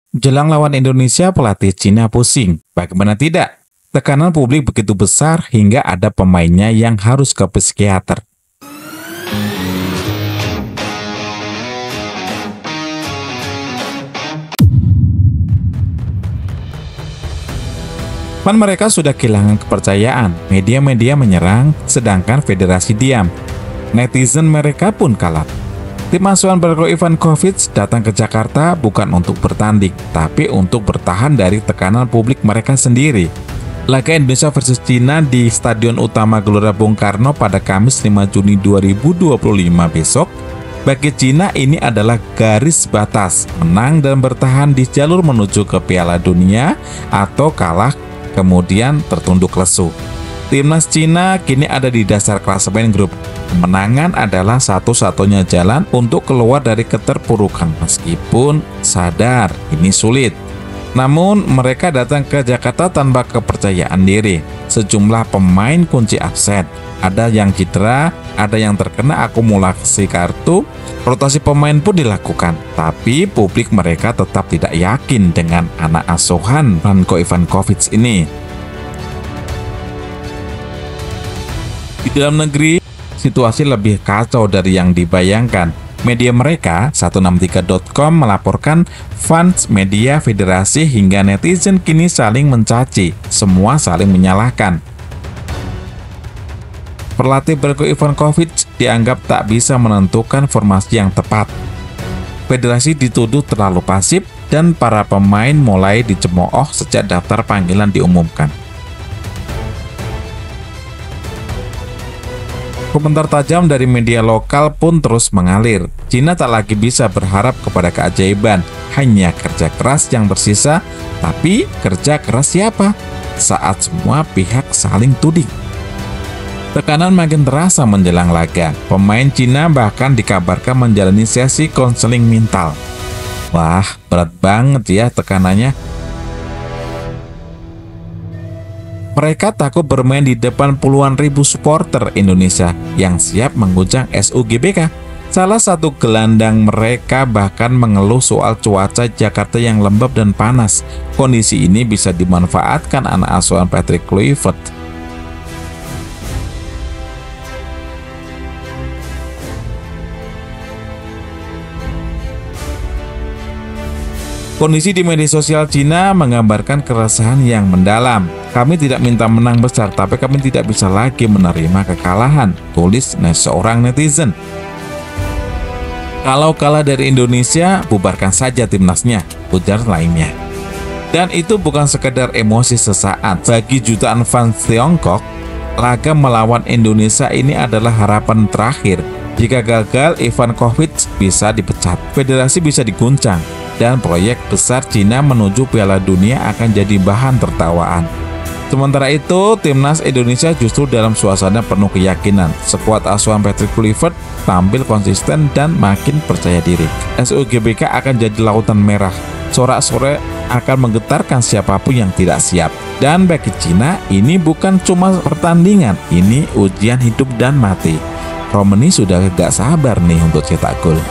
Jelang lawan Indonesia, pelatih Cina pusing. Bagaimana tidak? Tekanan publik begitu besar hingga ada pemainnya yang harus ke psikiater. Mereka sudah kehilangan kepercayaan, media-media menyerang, sedangkan federasi diam. Netizen mereka pun kalah. Tim asuhan Berko Ivankovic datang ke Jakarta bukan untuk bertanding, tapi untuk bertahan dari tekanan publik mereka sendiri. Laga Indonesia versus Cina di Stadion Utama Gelora Bung Karno pada Kamis 5 Juni 2025 besok, bagi Cina ini adalah garis batas, menang dan bertahan di jalur menuju ke Piala Dunia atau kalah kemudian tertunduk lesu. Timnas Cina kini ada di dasar klasemen grup. Kemenangan adalah satu-satunya jalan untuk keluar dari keterpurukan meskipun sadar ini sulit. Namun mereka datang ke Jakarta tanpa kepercayaan diri. Sejumlah pemain kunci absen. Ada yang cedera, ada yang terkena akumulasi kartu. Rotasi pemain pun dilakukan. Tapi publik mereka tetap tidak yakin dengan anak asuhan Berko Ivankovic ini. Di dalam negeri, situasi lebih kacau dari yang dibayangkan. Media mereka, 163.com melaporkan fans media federasi hingga netizen kini saling mencaci, semua saling menyalahkan. Pelatih Berko Ivankovic dianggap tak bisa menentukan formasi yang tepat. Federasi dituduh terlalu pasif dan para pemain mulai dicemooh sejak daftar panggilan diumumkan. Komentar tajam dari media lokal pun terus mengalir. Cina tak lagi bisa berharap kepada keajaiban, hanya kerja keras yang bersisa. Tapi kerja keras siapa? Saat semua pihak saling tuding. Tekanan makin terasa menjelang laga. Pemain Cina bahkan dikabarkan menjalani sesi konseling mental. Wah, berat banget ya tekanannya. Mereka takut bermain di depan puluhan ribu supporter Indonesia yang siap mengguncang SUGBK. Salah satu gelandang mereka bahkan mengeluh soal cuaca Jakarta yang lembab dan panas. Kondisi ini bisa dimanfaatkan anak asuhan Patrick Kluivert. Kondisi di media sosial Cina menggambarkan keresahan yang mendalam. Kami tidak minta menang besar, tapi kami tidak bisa lagi menerima kekalahan, tulis seorang netizen. Kalau kalah dari Indonesia, bubarkan saja timnasnya, ujar lainnya. Dan itu bukan sekedar emosi sesaat. Bagi jutaan fans Tiongkok, laga melawan Indonesia ini adalah harapan terakhir. Jika gagal, Ivankovic bisa dipecat, federasi bisa diguncang, dan proyek besar Cina menuju Piala Dunia akan jadi bahan tertawaan. Sementara itu, timnas Indonesia justru dalam suasana penuh keyakinan. Skuad asuhan Patrick Kluivert tampil konsisten dan makin percaya diri. SUGBK akan jadi lautan merah. Sorak-sorai akan menggetarkan siapapun yang tidak siap. Dan bagi Cina, ini bukan cuma pertandingan, ini ujian hidup dan mati. Romani sudah gak sabar nih untuk cetak gol.